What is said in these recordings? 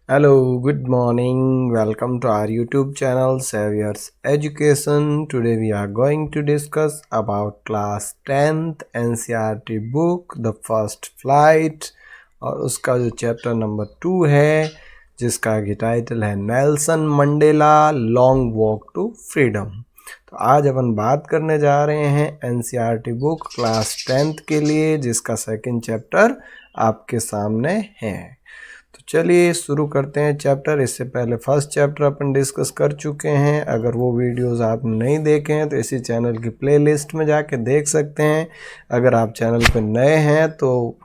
Hello, good morning. Welcome to our YouTube channel Saviors Education. Today we are going to discuss about class 10th NCERT book The First Flight और उसका जो chapter number 2 है जिसका कि title है Nelson Mandela long walk to freedom. तो आज अपन बात करने जा रहे हैं NCERT बुक क्लास 10th के लिए जिसका सेकंड चैप्टर आपके सामने है। तो चलिए शुरू करते हैं चैप्टर। इससे पहले फर्स्ट चैप्टर अपन डिस्कस कर चुके हैं। अगर वो वीडियोस आप नहीं देखे हैं तो इसी चैनल की प्लेलिस्ट में जाके देख सकते हैं। अगर आप चैनल पर नए हैं तो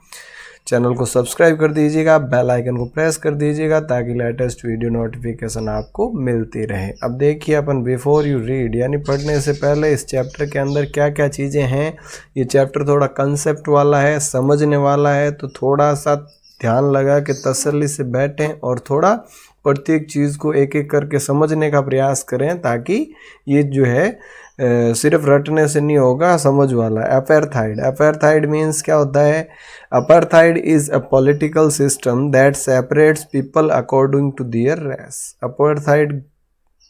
चैनल को सब्सक्राइब कर दीजिएगा, बेल आइकन को प्रेस कर दीजिएगा ताकि लेटेस्ट वीडियो नोटिफिकेशन आपको मिलती रहे। अब देखिए अपन बिफोर यू रीड यानी पढ़ने से पहले इस चैप्टर के अंदर क्या क्या चीज़ें हैं। ये चैप्टर थोड़ा कंसेप्ट वाला है, समझने वाला है, तो थोड़ा सा ध्यान लगा के तसल्ली से बैठें और थोड़ा प्रत्येक चीज़ को एक एक करके समझने का प्रयास करें ताकि ये जो है सिर्फ रटने से नहीं होगा, समझ वाला। अपार्थाइड मीन्स क्या होता है? Apartheid is a political system that separates people according to their race. Apartheid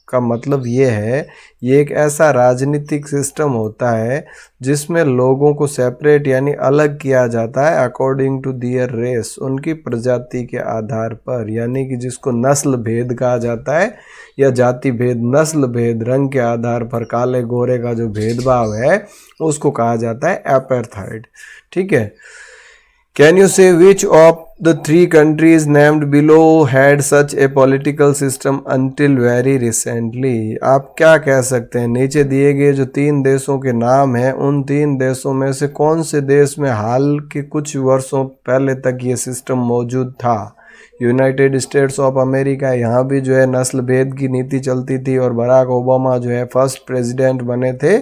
का मतलब ये है, ये एक ऐसा राजनीतिक सिस्टम होता है जिसमें लोगों को सेपरेट यानी अलग किया जाता है अकॉर्डिंग टू दियर रेस, उनकी प्रजाति के आधार पर, यानी कि जिसको नस्ल भेद कहा जाता है या जाति भेद, नस्ल भेद, रंग के आधार पर काले गोरे का जो भेदभाव है उसको कहा जाता है अपार्थाइड। ठीक है। Can you say which of the three countries named below had such a political system until very recently? आप क्या कह सकते हैं? नीचे दिए गए जो 3 देशों के नाम हैं उन 3 देशों में से कौन से देश में हाल के कुछ वर्षों पहले तक ये सिस्टम मौजूद था? यूनाइटेड स्टेट्स ऑफ अमेरिका, यहाँ भी जो है नस्ल भेद की नीति चलती थी और बराक ओबामा जो है फर्स्ट प्रेसिडेंट बने थे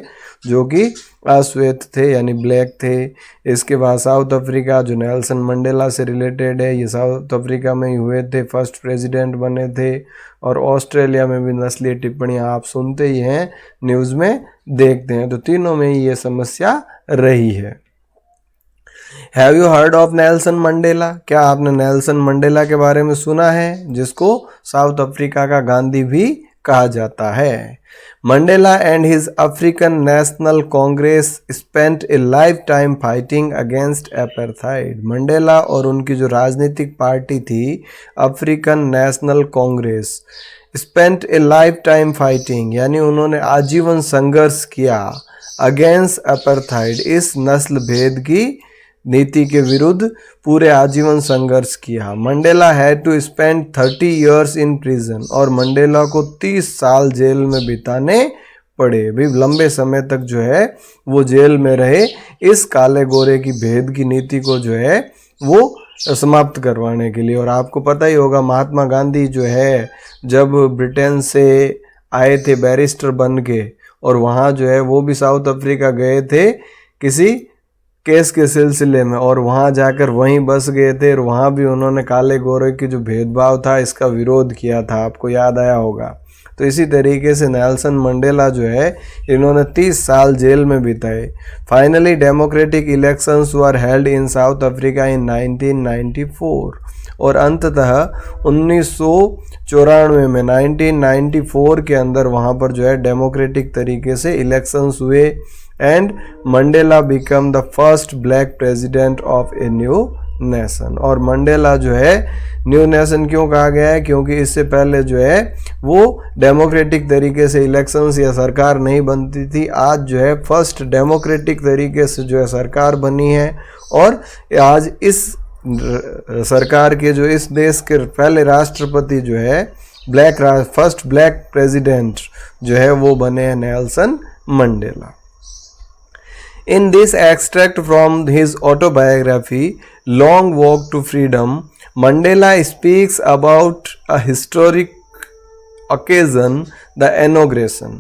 जो कि अश्वेत थे यानी ब्लैक थे। इसके बाद साउथ अफ्रीका जो नेल्सन मंडेला से रिलेटेड है, ये साउथ अफ्रीका में ही हुए थे, फर्स्ट प्रेसिडेंट बने थे। और ऑस्ट्रेलिया में भी नस्लीय टिप्पणियाँ आप सुनते ही हैं, न्यूज़ में देखते हैं। तो तीनों में ही ये समस्या रही है। Have you heard of Nelson Mandela? क्या आपने नेल्सन मंडेला के बारे में सुना है, जिसको साउथ अफ्रीका का गांधी भी कहा जाता है? Mandela and his African National Congress spent A life time fighting against apartheid. Mandela और उनकी जो राजनीतिक पार्टी थी अफ्रीकन नेशनल कांग्रेस, स्पेंट ए लाइफ टाइम फाइटिंग यानी उन्होंने आजीवन संघर्ष किया अगेंस्ट अपार्थाइड, इस नस्ल भेद की नीति के विरुद्ध पूरे आजीवन संघर्ष किया। Mandela had to spend 30 years in prison, और मंडेला को 30 साल जेल में बिताने पड़े। भी लंबे समय तक जो है वो जेल में रहे इस काले गोरे की भेद की नीति को जो है वो समाप्त करवाने के लिए। और आपको पता ही होगा महात्मा गांधी जो है जब ब्रिटेन से आए थे बैरिस्टर बन के, और वहाँ जो है वो भी साउथ अफ्रीका गए थे किसी केस के सिलसिले में, और वहाँ जाकर वहीं बस गए थे और वहाँ भी उन्होंने काले गोरे की जो भेदभाव था इसका विरोध किया था, आपको याद आया होगा। तो इसी तरीके से नेल्सन मंडेला जो है इन्होंने 30 साल जेल में बिताए। Finally democratic elections were held in South Africa in 1994, और अंततः 1994 में 1994 के अंदर वहाँ पर जो है डेमोक्रेटिक तरीके से इलेक्शंस हुए and Mandela become the first black president of a new nation. और मंडेला जो है न्यू नेशन क्यों कहा गया है? क्योंकि इससे पहले जो है वो डेमोक्रेटिक तरीके से इलेक्शंस या सरकार नहीं बनती थी। आज जो है फर्स्ट डेमोक्रेटिक तरीके से जो है सरकार बनी है, और आज इस सरकार के जो इस देश के पहले राष्ट्रपति जो है फर्स्ट ब्लैक प्रेसिडेंट जो है वो बने हैं Nelson Mandela. In this extract from his autobiography, Long Walk to Freedom, Mandela speaks about a historic occasion, the inauguration.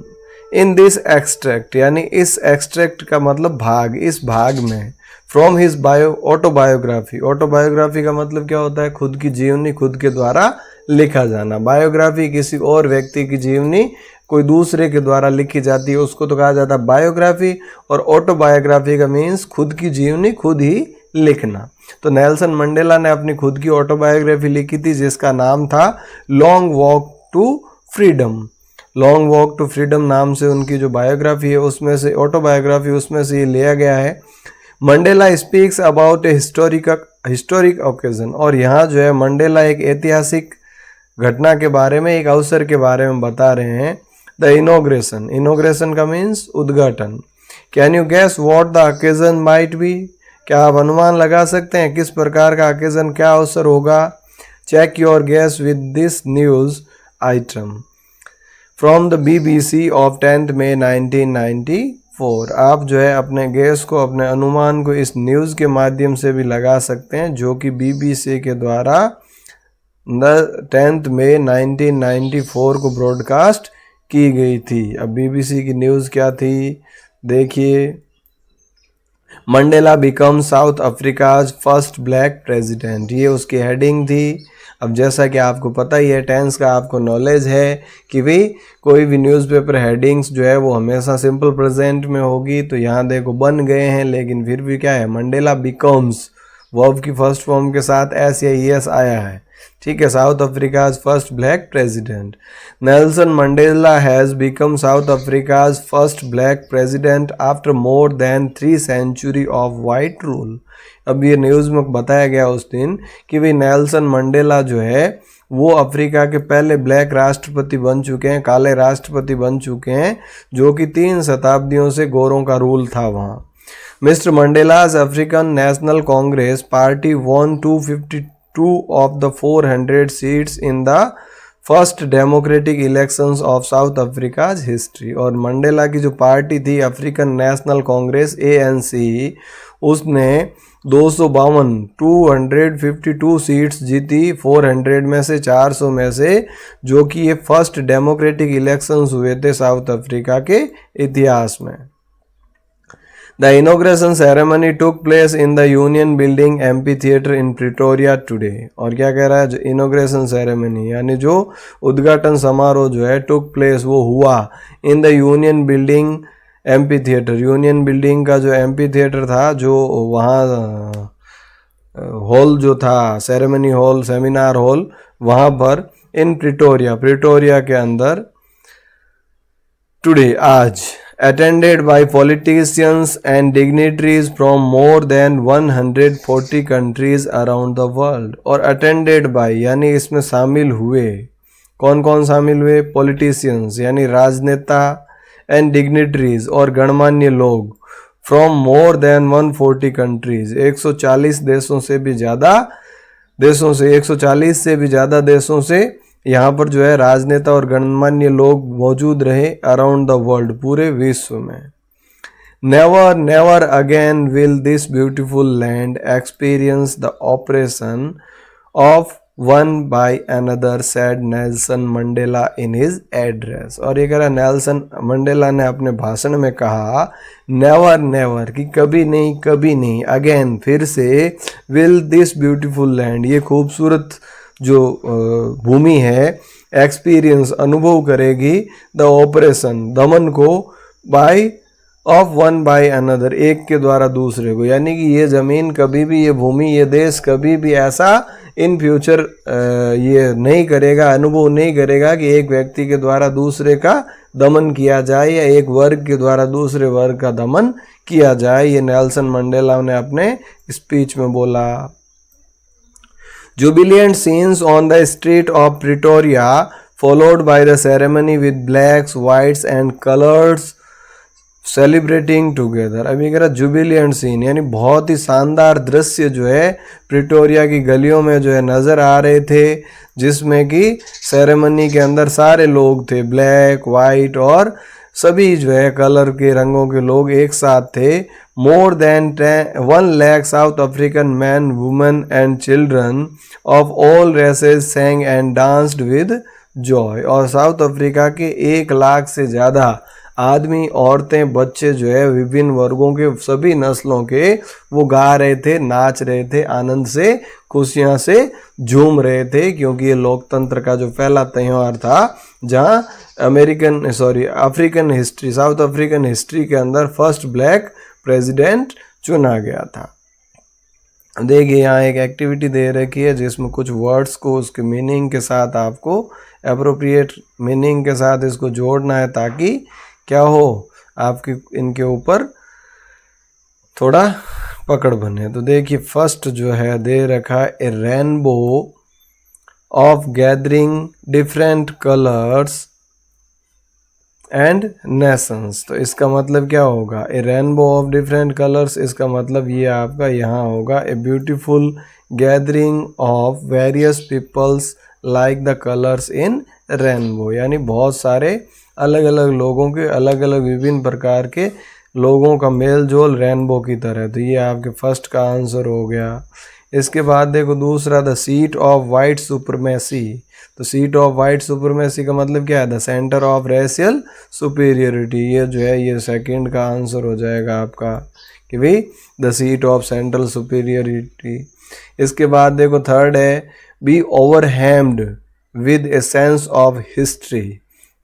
In this extract, यानी इस extract का मतलब भाग, इस भाग में फ्रॉम हिज ऑटोबायोग्राफी। ऑटोबायोग्राफी का मतलब क्या होता है? खुद की जीवनी खुद के द्वारा लिखा जाना। बायोग्राफी किसी और व्यक्ति की जीवनी कोई दूसरे के द्वारा लिखी जाती है उसको तो कहा जाता है बायोग्राफी, और ऑटोबायोग्राफी का मीन्स खुद की जीवनी खुद ही लिखना। तो नेल्सन मंडेला ने अपनी खुद की ऑटोबायोग्राफी लिखी थी जिसका नाम था long walk to freedom. Long walk to freedom नाम से उनकी जो बायोग्राफी है उसमें से, ऑटोबायोग्राफी, उसमें से ये लिया गया है। Mandela speaks about A historic occasion, और यहाँ जो है मंडेला एक ऐतिहासिक घटना के बारे में, एक अवसर के बारे में बता रहे हैं। द इनोग्रेशन, इनोग्रेशन का मीन्स उद्घाटन। Can you gas what the occasion might be, क्या आप अनुमान लगा सकते हैं किस प्रकार का ओकेजन, क्या अवसर होगा। Check your guess with this news item from the BBC of 10 May 1994। आप जो है अपने गैस को, अपने अनुमान को इस न्यूज़ के माध्यम से भी लगा सकते हैं जो कि BBC के द्वारा 10 मई 1994 को ब्रॉडकास्ट की गई थी। अब BBC की न्यूज़ क्या थी देखिए। Mandela become South Africa's first black president, ये उसकी हेडिंग थी। अब जैसा कि आपको पता ही है, टेंस का आपको नॉलेज है कि भाई कोई भी न्यूज़पेपर हेडिंग्स जो है वो हमेशा सिंपल प्रेजेंट में होगी। तो यहाँ देखो बन गए हैं, लेकिन फिर भी क्या है, मंडेला बिकम्स वर्ब की फर्स्ट फॉर्म के साथ एस या ईएस आया है, ठीक है। South Africa's first black president. Nelson Mandela has become South Africa's first black president after more than 3 century of white rule. अब ये न्यूज़ में बताया गया उस दिन कि भाई नेल्सन मंडेला जो है वो अफ्रीका के पहले ब्लैक राष्ट्रपति बन चुके हैं, काले राष्ट्रपति बन चुके हैं, जो कि 3 शताब्दियों से गोरों का रूल था वहाँ। Mister Mandela's African National Congress party won 252 of the 400 seats in the first democratic elections of South Africa's हिस्ट्री। और मंडेला की जो पार्टी थी अफ्रीकन नेशनल कांग्रेस ANC, उसने 252 सीट्स जीती 400 में से, 400 में से, जो कि ये फर्स्ट डेमोक्रेटिक इलेक्शंस हुए थे साउथ अफ्रीका के इतिहास में। The inauguration ceremony took place in the Union Building Amphitheatre in Pretoria today। और क्या कह रहा है, जो इनोग्रेशन सेरेमनी यानी जो उद्घाटन समारोह जो है took place, वो हुआ in the Union Building Amphitheatre। Union building का जो एम्पीथिएटर था, जो वहाँ हॉल जो था, सेरेमनी हॉल, सेमिनार हॉल, वहाँ पर इन प्रिटोरिया, प्रिटोरिया के अंदर, टुडे आज, attended by politicians and dignitaries from more than 140 countries around the world। और attended by यानी इसमें शामिल हुए, कौन कौन शामिल हुए, politicians यानी राजनेता, and dignitaries और गणमान्य लोग, from more than 140 countries 140 देशों से भी ज़्यादा देशों से, 140 से भी ज़्यादा देशों से यहाँ पर जो है राजनेता और गणमान्य लोग मौजूद रहे अराउंड द वर्ल्ड, पूरे विश्व में। Never never again will this beautiful land experience the operation of one by another, said Nelson Mandela in his address. और ये कह रहा नेल्सन मंडेला ने अपने भाषण में कहा, नेवर नेवर कि कभी नहीं, कभी नहीं, अगेन फिर से, विल दिस ब्यूटीफुल लैंड ये खूबसूरत जो भूमि है, एक्सपीरियंस अनुभव करेगी, द ऑपरेशन दमन को, by of one by another एक के द्वारा दूसरे को, यानी कि ये ज़मीन कभी भी, ये भूमि, ये देश कभी भी ऐसा इन फ्यूचर ये नहीं करेगा, अनुभव नहीं करेगा कि एक व्यक्ति के द्वारा दूसरे का दमन किया जाए या एक वर्ग के द्वारा दूसरे वर्ग का दमन किया जाए। ये नेल्सन मंडेला ने अपने स्पीच में बोला। Jubilant scenes on the street of Pretoria followed by the ceremony with blacks, whites and colors celebrating together। अभी कह रहा जुबिलियंट सीन यानी बहुत ही शानदार दृश्य जो है प्रिटोरिया की गलियों में जो है नज़र आ रहे थे, जिसमें कि सेरेमनी के अंदर सारे लोग थे, ब्लैक, वाइट और सभी जो है कलर के, रंगों के लोग एक साथ थे। More than 1 lakh South African man, women and children of all races sang and danced with joy. और साउथ अफ्रीका के 1 लाख से ज़्यादा आदमी, औरतें, बच्चे जो है विभिन्न वर्गों के, सभी नस्लों के, वो गा रहे थे, नाच रहे थे, आनंद से, खुशियाँ से झूम रहे थे, क्योंकि ये लोकतंत्र का जो पहला त्यौहार था, जहाँ African history, south African history के अंदर फर्स्ट ब्लैक प्रेसिडेंट चुना गया था। देखिए यहाँ एक एक्टिविटी दे रखी है जिसमें कुछ वर्ड्स को उसके मीनिंग के साथ आपको एप्रोप्रिएट मीनिंग के साथ इसको जोड़ना है ताकि क्या हो, आपकी इनके ऊपर थोड़ा पकड़ बने। तो देखिए फर्स्ट जो है दे रखा है a rainbow of gathering different colours and nations. तो इसका मतलब क्या होगा, a rainbow of different colours, इसका मतलब ये आपका यहाँ होगा a beautiful gathering of various peoples like the colours in rainbow, यानी बहुत सारे अलग अलग लोगों के अलग अलग विभिन्न प्रकार के लोगों का मेल जोल रेनबो की तरह। तो ये आपके फर्स्ट का आंसर हो गया। इसके बाद देखो दूसरा, the seat of white supremacy. तो सीट ऑफ वाइट सुपरमेसी का मतलब क्या है, the centre of racial superiority. ये जो है ये सेकंड का आंसर हो जाएगा आपका कि भाई the seat of central superiority. इसके बाद देखो थर्ड है be overwhelmed with a sense of history.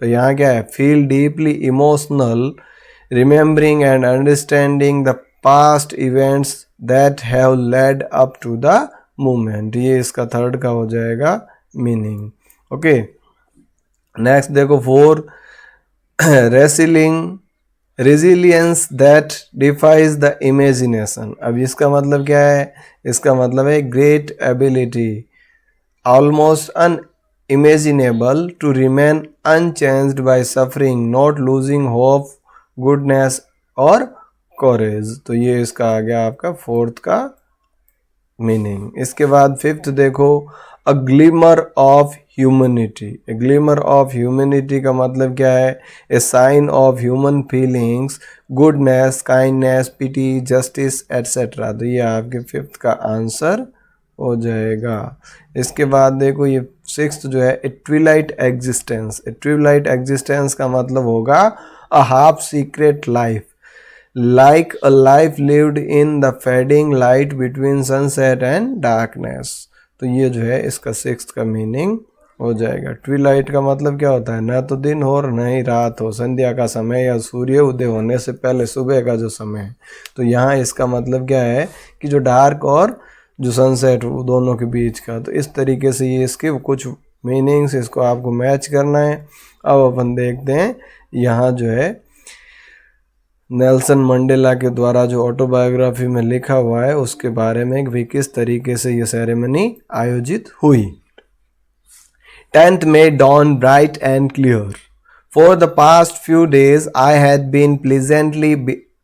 तो यहाँ क्या है, feel deeply emotional remembering and understanding the past events that have led up to the movement. ये इसका थर्ड का हो जाएगा मीनिंग। ओके नेक्स्ट देखो four, resilience that defies the imagination. अब इसका मतलब क्या है, इसका मतलब है great ability almost unimaginable to remain unchanged by suffering, not losing hope, goodness और करेज। तो ये इसका आ गया आपका फोर्थ का मीनिंग। इसके बाद फिफ्थ देखो, a glimmer of humanity. A glimmer of humanity का मतलब क्या है, a sign of human feelings, goodness, kindness, pity, justice etcetera. तो ये आपके फिफ्थ का आंसर हो जाएगा। इसके बाद देखो ये सिक्स्थ जो है, ए ट्विलाइट एग्जिस्टेंस। ए ट्विलाइट एग्जिस्टेंस का मतलब होगा a half secret life, like a life lived in the fading light between sunset and darkness। तो ये जो है इसका सिक्स्थ का मीनिंग हो जाएगा। ट्विलाइट का मतलब क्या होता है, ना तो दिन हो और ना ही रात हो, संध्या का समय या सूर्य उदय होने से पहले सुबह का जो समय है। तो यहाँ इसका मतलब क्या है कि जो डार्क और जो सनसेट वो दोनों के बीच का। तो इस तरीके से ये इसके कुछ मीनिंग्स, इसको आपको मैच करना है। अब अपन देखते हैं यहाँ जो है नेल्सन मंडेला के द्वारा जो ऑटोबायोग्राफी में लिखा हुआ है उसके बारे में भी किस तरीके से ये सेरेमनी आयोजित हुई। 10th May dawned bright and clear. For the past few days I had been pleasantly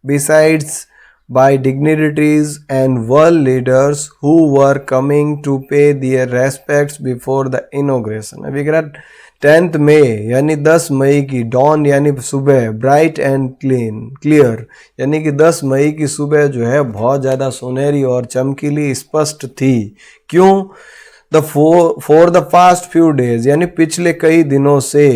besides by dignitaries and world leaders who were coming to pay their respects before the inauguration। अभी कह रहा 10th May यानी 10 मई की, don यानी सुबह, bright and clear यानी कि 10 मई की सुबह जो है बहुत ज़्यादा सुनहरी और चमकीली स्पष्ट थी। क्यों, for the past few days यानी पिछले कई दिनों से।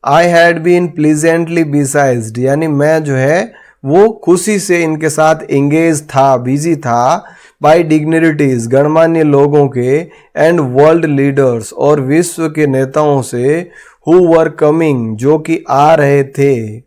आई हैड बीन प्लीजेंटली बिसाइज्ड यानी मैं जो है वो खुशी से इनके साथ एंगेज था, बिजी था, बाय डिग्निटीज गणमान्य लोगों के, एंड वर्ल्ड लीडर्स और विश्व के नेताओं से, हु वर कमिंग जो कि आ रहे थे।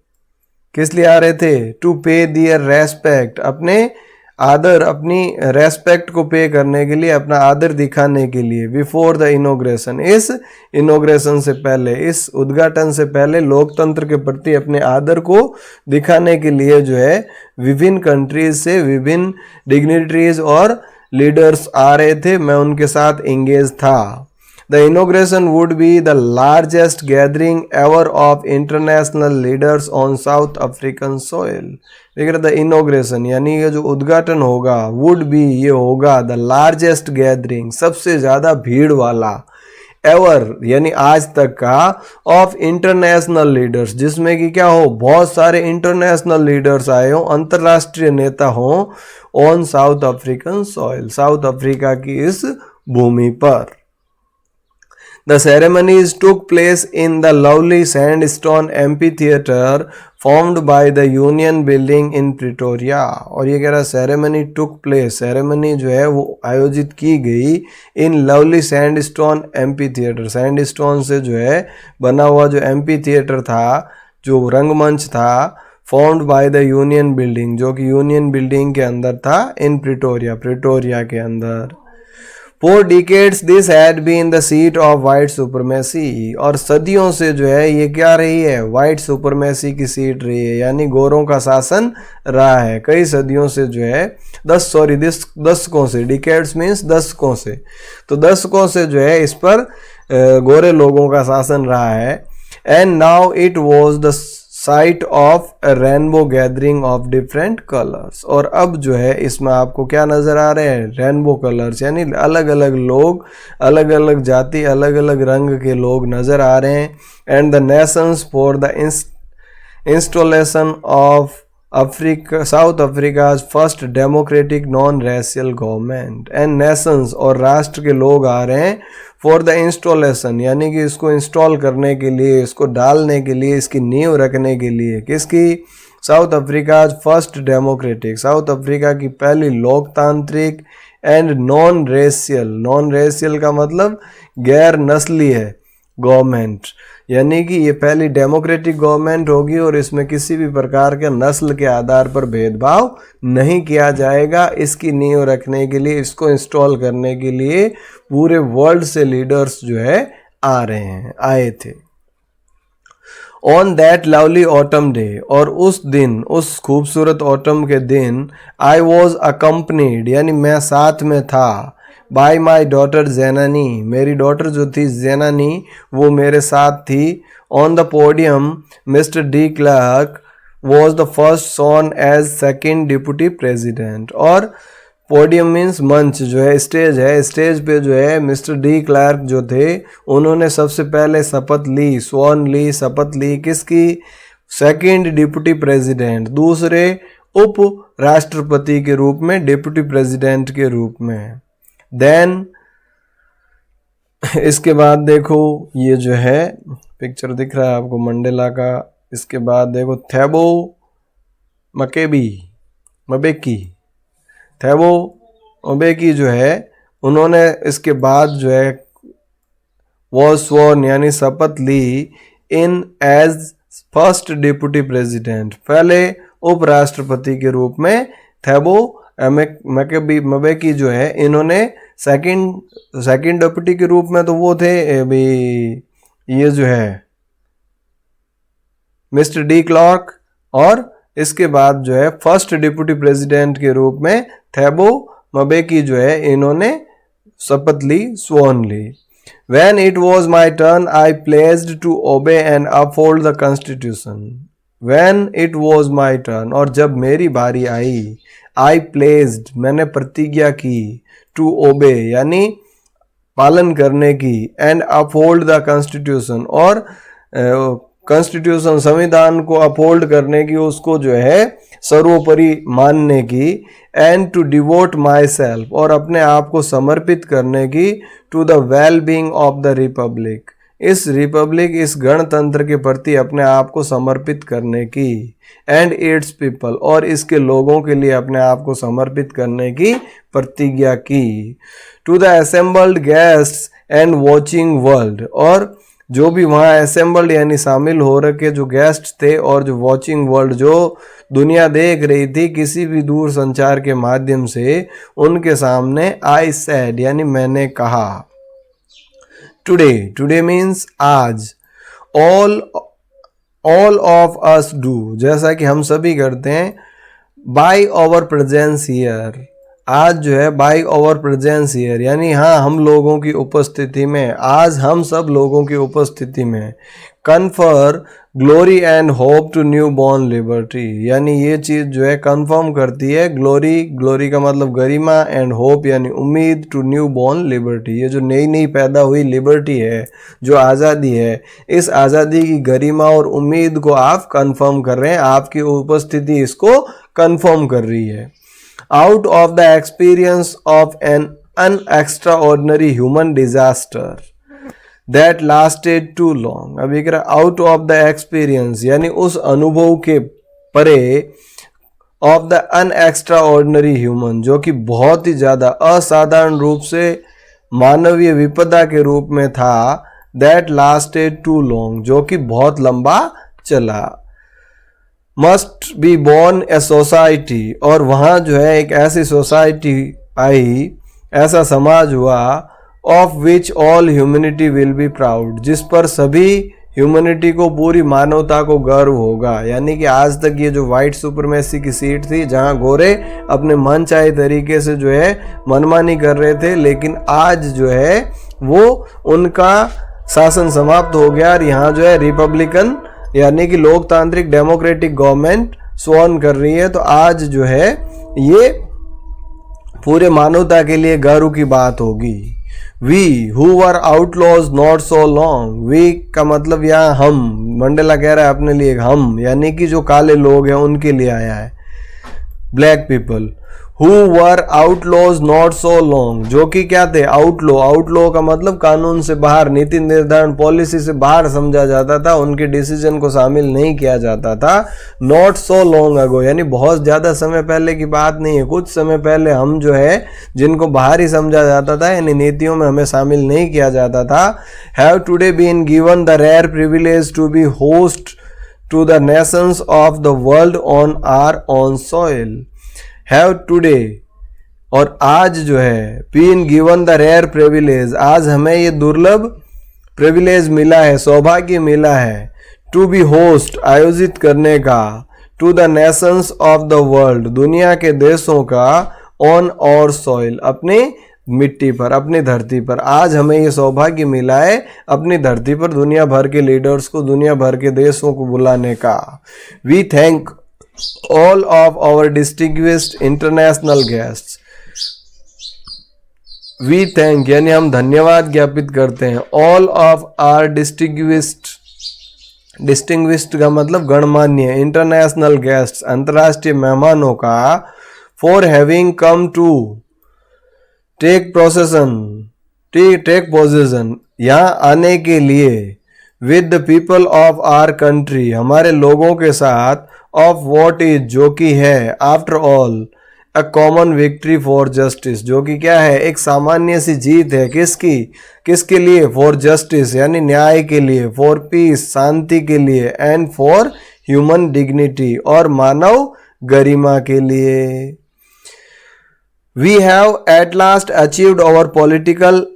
किस लिए आ रहे थे, टू पे दियर रेस्पेक्ट अपने आदर, अपनी रेस्पेक्ट को पे करने के लिए, अपना आदर दिखाने के लिए, बिफोर द इनोग्रेशन इस इनोग्रेशन से पहले, इस उद्घाटन से पहले लोकतंत्र के प्रति अपने आदर को दिखाने के लिए जो है विभिन्न कंट्रीज से विभिन्न डिग्निटरीज और लीडर्स आ रहे थे, मैं उनके साथ एंगेज था। The inauguration would be the largest gathering ever of international leaders on South African soil। देख रहे द इनोग्रेशन यानी ये जो उद्घाटन होगा, वुड बी ये होगा, द लार्जेस्ट गैदरिंग सबसे ज़्यादा भीड़ वाला, एवर यानी आज तक का, ऑफ इंटरनेशनल लीडर्स जिसमें कि क्या हो, बहुत सारे इंटरनेशनल लीडर्स आए हों, अंतर्राष्ट्रीय नेता हों, on south African soil south Africa की इस भूमि पर। The ceremonies took place in the lovely sandstone amphitheater formed by the Union Building in Pretoria। और ये कह रहा सेरेमनी टुक प्लेस, सेरेमनी जो है वो आयोजित की गई इन लवली सैंडस्टोन एम्पीथिएटर, सैंडस्टोन से जो है बना हुआ जो एम्पीथिएटर था, जो रंगमंच था, found by the union building, जो कि यूनियन बिल्डिंग के अंदर था इन प्रिटोरिया, प्रिटोरिया के अंदर। For decades this had been the seat of white supremacy, और सदियों से जो है ये क्या रही है, white supremacy की सीट रही है, यानी गोरों का शासन रहा है कई सदियों से जो है, दशकों से, decades means दशकों से, तो दशकों से जो है इस पर गोरे लोगों का शासन रहा है। And now it was the site of rainbow gathering of different colours, और अब जो है इसमें आपको क्या नजर आ रहे हैं, रेनबो कलर्स, यानी अलग अलग लोग, अलग अलग जाति, अलग अलग रंग के लोग नजर आ रहे हैं। And the Nations for the installation of Africa, south Africa's first democratic non racial government. And Nations, और राष्ट्र के लोग आ रहे हैं, फॉर द इंस्टॉलेशन, यानी कि इसको इंस्टॉल करने के लिए, इसको डालने के लिए, इसकी नींव रखने के लिए, किसकी, south Africa's first democratic, south Africa की पहली लोकतांत्रिक and non racial, non racial का मतलब गैर नस्लीय है, गवर्नमेंट, यानी कि ये पहली डेमोक्रेटिक गवर्नमेंट होगी और इसमें किसी भी प्रकार के नस्ल के आधार पर भेदभाव नहीं किया जाएगा। इसकी नींव रखने के लिए, इसको इंस्टॉल करने के लिए पूरे वर्ल्ड से लीडर्स जो है आ रहे हैं, आए थे। On that lovely autumn day, और उस दिन, उस खूबसूरत ऑटम के दिन, आई वॉज अकम्पनीड, यानी मैं साथ में था, बाय माई डॉटर जैनानी, मेरी डॉटर जो थी जैनानी वो मेरे साथ थी। On the podium mister de Klerk was the first sworn as second deputy president, और पोडियम मीन्स मंच जो है, स्टेज है, स्टेज पे जो है मिस्टर डी क्लार्क जो थे उन्होंने सबसे पहले शपथ ली, स्वॉन ली, शपथ ली, किसकी, सेकेंड डिप्टी प्रेसिडेंट, दूसरे उप राष्ट्रपति के रूप में, डिप्टी प्रेसिडेंट के रूप में। देन इसके बाद देखो ये जो है पिक्चर दिख रहा है आपको मंडेला का, इसके बाद देखो थैबो मबेकी, थैबो मबेकी जो है उन्होंने इसके बाद जो है वॉज स्वॉर्न, यानी शपथ ली, इन एज फर्स्ट डिप्टी प्रेसिडेंट, पहले उपराष्ट्रपति के रूप में। थैबो मबेकी जो है इन्होंने सेकंड डिप्टी के रूप में, तो वो थे भी ये जो है मिस्टर डी क्लार्क, और इसके बाद जो है फर्स्ट डिप्टी प्रेसिडेंट के रूप में थैबो मबेकी जो है इन्होंने शपथ ली, स्वॉन ली। When it was my turn, I pledged to obey and uphold the constitution. When it was my turn, और जब मेरी बारी आई, I pledged, मैंने प्रतिज्ञा की, to obey यानी पालन करने की, and uphold the constitution, और कॉन्स्टिट्यूशन संविधान को अपहोल्ड करने की, उसको जो है सर्वोपरि मानने की, and to devote myself, और अपने आप को समर्पित करने की, to the well being of the republic, इस रिपब्लिक, इस गणतंत्र के प्रति अपने आप को समर्पित करने की, एंड इट्स पीपल, और इसके लोगों के लिए अपने आप को समर्पित करने की प्रतिज्ञा की, to the assembled guests and watching world, और जो भी वहाँ असेंबल्ड यानी शामिल हो रखे जो गेस्ट थे और जो वॉचिंग वर्ल्ड, जो दुनिया देख रही थी किसी भी दूर संचार के माध्यम से, उनके सामने आई सेड यानी मैंने कहा, टुडे मीन्स आज, ऑल ऑफ अस डू, जैसा कि हम सभी करते हैं, बाय आवर प्रेजेंस हियर, आज जो है बाय आवर प्रेजेंस हियर यानी हाँ हम लोगों की उपस्थिति में, आज हम सब लोगों की उपस्थिति में, confer glory and hope to newborn liberty, यानी ये चीज़ जो है कन्फर्म करती है, ग्लोरी का मतलब गरिमा, एंड होप यानी उम्मीद, टू न्यू बॉर्न लिबर्टी, ये जो नई पैदा हुई लिबर्टी है, जो आज़ादी है, इस आज़ादी की गरिमा और उम्मीद को आप कन्फर्म कर रहे हैं, आपकी उपस्थिति इसको कन्फर्म कर रही है। Out of the experience of an extraordinary human disaster that lasted too long, अभी कह रहा out of the experience यानी उस अनुभव के परे, of the extraordinary human जो कि बहुत ही ज़्यादा असाधारण रूप से मानवीय विपदा के रूप में था, that lasted too long जो कि बहुत लंबा चला। Must be born a society, और वहाँ जो है एक ऐसी सोसाइटी आई, ऐसा समाज हुआ, of which all humanity will be proud, जिस पर सभी ह्यूमैनिटी को, पूरी मानवता को गर्व होगा। यानी कि आज तक ये जो वाइट सुपरमेसी की सीट थी, जहाँ गोरे अपने मन चाहे तरीके से जो है मनमानी कर रहे थे, लेकिन आज जो है वो उनका शासन समाप्त हो गया और यहाँ जो है रिपब्लिकन यानी कि लोकतांत्रिक डेमोक्रेटिक गवर्नमेंट स्वॉन कर रही है। तो आज जो है ये पूरे मानवता के लिए गर्व की बात होगी। We who were outlaws not so long, we का मतलब यहाँ हम, मंडेला कह रहा है अपने लिए हम, यानी कि जो काले लोग हैं उनके लिए आया है, black people. Who were outlaws not so long, जो कि क्या थे, आउटलो। आउटलो का मतलब कानून से बाहर, नीति निर्धारण पॉलिसी से बाहर समझा जाता था, उनके डिसीजन को शामिल नहीं किया जाता था। नॉट सो लॉन्ग अगो, यानी बहुत ज़्यादा समय पहले की बात नहीं है, कुछ समय पहले हम जो है जिनको बाहर ही समझा जाता था, यानी नीतियों में हमें शामिल नहीं किया जाता था। Have today been given the rare privilege to be host to the nations of the world on our own soil. Have today, और आज जो है, been given the rare privilege, आज हमें ये दुर्लभ प्रिविलेज मिला है, सौभाग्य मिला है, टू बी होस्ट, आयोजित करने का, to the nations of the world, दुनिया के देशों का, ऑन और सॉइल, अपनी मिट्टी पर, अपनी धरती पर। आज हमें ये सौभाग्य मिला है अपनी धरती पर दुनिया भर के लीडर्स को, दुनिया भर के देशों को बुलाने का। We thank all of our distinguished international guests, we thank यानी हम धन्यवाद ज्ञापित करते हैं, all of our distinguished का मतलब गणमान्य, इंटरनेशनल गेस्ट्स, अंतर्राष्ट्रीय मेहमानों का, for having come to take possession, यहाँ आने के लिए, with the people of our country, हमारे लोगों के साथ, ऑफ वॉट इज, जो कि है, after all a common victory for justice, जो कि क्या है, एक सामान्य सी जीत है, किसके लिए, फॉर जस्टिस यानी न्याय के लिए, फॉर पीस शांति के लिए, एंड फॉर ह्यूमन डिग्निटी और मानव गरिमा के लिए। We have at last achieved our political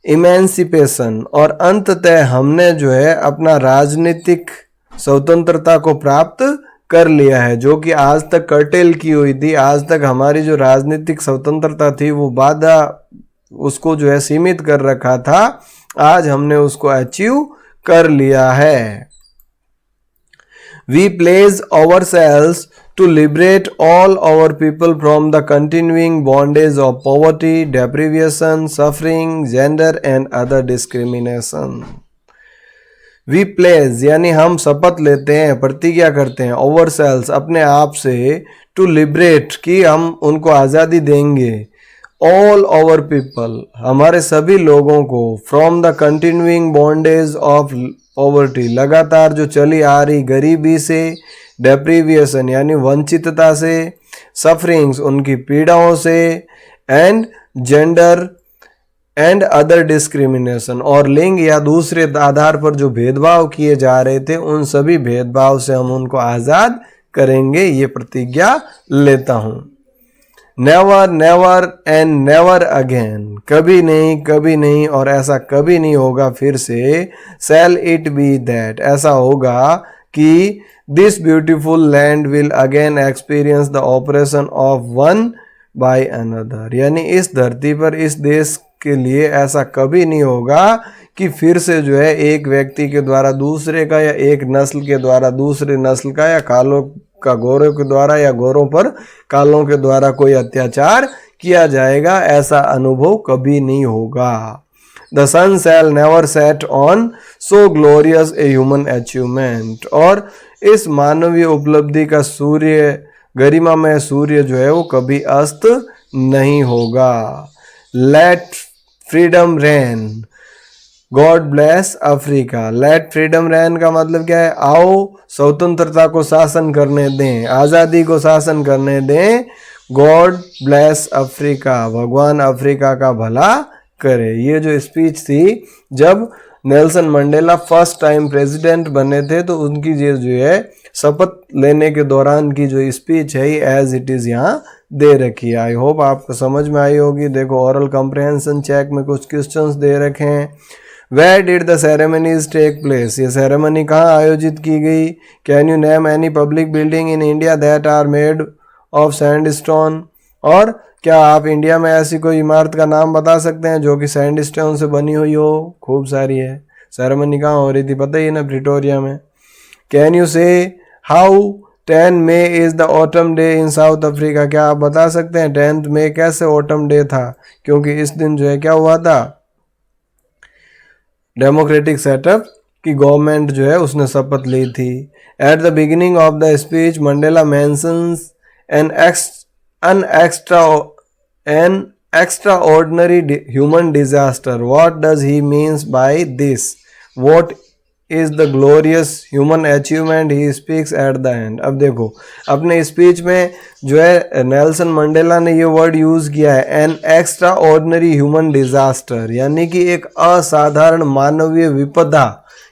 emancipation, और अंततः हमने जो है अपना राजनीतिक स्वतंत्रता को प्राप्त कर लिया है, जो कि आज तक कर्टेल की हुई थी। आज तक हमारी जो राजनीतिक स्वतंत्रता थी वो बाधा, उसको जो है सीमित कर रखा था, आज हमने उसको अचीव कर लिया है। We pledge ourselves to liberate all our people from the continuing bondage of poverty, deprivation, suffering, gender and other discrimination. We pledge यानी हम शपथ लेते हैं, प्रतिज्ञा करते हैं, ओवर सेल्स अपने आप से, टू लिबरेट कि हम उनको आज़ादी देंगे, ऑल ओवर पीपल हमारे सभी लोगों को, from the continuing bondage of poverty लगातार जो चली आ रही गरीबी से, डेप्रिविएशन यानी वंचितता से, सफरिंग्स उनकी पीड़ाओं से, and gender and other discrimination और लिंग या दूसरे आधार पर जो भेदभाव किए जा रहे थे उन सभी भेदभाव से हम उनको आज़ाद करेंगे, ये प्रतिज्ञा लेता हूँ। Never never and never again, कभी नहीं और ऐसा कभी नहीं होगा फिर से। शैल इट बी दैट, ऐसा होगा कि this beautiful land will again experience the operation of one by another, यानी इस धरती पर इस देश के लिए ऐसा कभी नहीं होगा कि फिर से जो है एक व्यक्ति के द्वारा दूसरे का, या एक नस्ल के द्वारा दूसरे नस्ल का, या कालों का गोरों के द्वारा या गोरों पर कालों के द्वारा कोई अत्याचार किया जाएगा, ऐसा अनुभव कभी नहीं होगा। The sun shall never set on so glorious a human achievement, और इस मानवीय उपलब्धि का सूर्य, गरिमामय सूर्य जो है वो कभी अस्त नहीं होगा। Let freedom reign, God bless Africa. Let freedom reign का मतलब क्या है, आओ स्वतंत्रता को शासन करने दें, आज़ादी को शासन करने दें। गॉड ब्लेस अफ्रीका, भगवान अफ्रीका का भला करे। ये जो स्पीच थी जब Nelson Mandela first time president बने थे तो उनकी जो है शपथ लेने के दौरान की जो स्पीच है एज इट इज़ यहाँ दे रखी है। आई होप आपको समझ में आई होगी। देखो ओरल कॉम्प्रहेंशन चेक में कुछ क्वेश्चंस दे रखे हैं। Where did the ceremonies take place, ये सेरेमनी कहाँ आयोजित की गई। Can you name any public building in India that are made of sandstone, और क्या आप इंडिया में ऐसी कोई इमारत का नाम बता सकते हैं जो कि सैंडस्टोन से बनी हुई हो। खूब सारी है। सेरेमनी कहाँ हो रही थी पता ही ना, प्रिटोरिया में। Can you say how 10 May is the autumn day in South Africa, क्या आप बता सकते हैं 10 मई कैसे ऑटम डे था, क्योंकि इस दिन जो है क्या हुआ था, डेमोक्रेटिक सेटअप की गवर्नमेंट जो है उसने शपथ ली थी। At the beginning of the speech Mandela mentions an extraordinary human disaster. What does he means by this? What is the glorious human achievement he speaks at the end? अब देखो अपने स्पीच में जो है नेल्सन मंडेला ने ये word use किया है, an extra ordinary human disaster, यानी कि एक असाधारण मानवीय विपदा।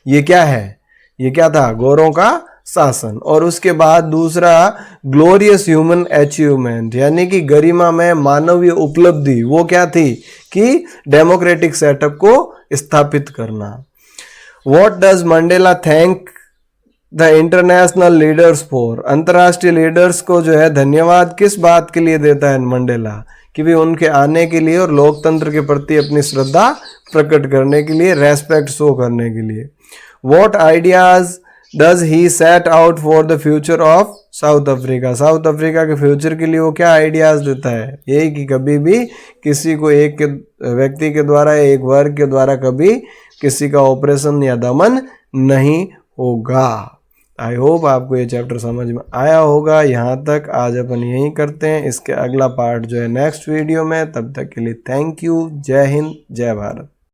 ये क्या है, ये क्या था, गोरों का शासन। और उसके बाद दूसरा ग्लोरियस ह्यूमन अचीवमेंट, यानी कि गरिमा में मानवीय उपलब्धि, वो क्या थी कि डेमोक्रेटिक सेटअप को स्थापित करना। What does Mandela thank the international leaders for, अंतर्राष्ट्रीय लीडर्स को जो है धन्यवाद किस बात के लिए देता है मंडेला, कि भी उनके आने के लिए और लोकतंत्र के प्रति अपनी श्रद्धा प्रकट करने के लिए, रेस्पेक्ट शो करने के लिए। What ideas does he set out for the future of south Africa, south Africa के फ्यूचर के लिए वो क्या आइडियाज देता है, यही कि कभी भी किसी को एक के व्यक्ति के द्वारा, एक वर्ग के द्वारा कभी किसी का ऑपरेशन या दमन नहीं होगा। आई होप आपको ये चैप्टर समझ में आया होगा। यहाँ तक आज अपन यही करते हैं, इसके अगला पार्ट जो है नेक्स्ट वीडियो में। तब तक के लिए थैंक यू। जय हिंद, जय भारत।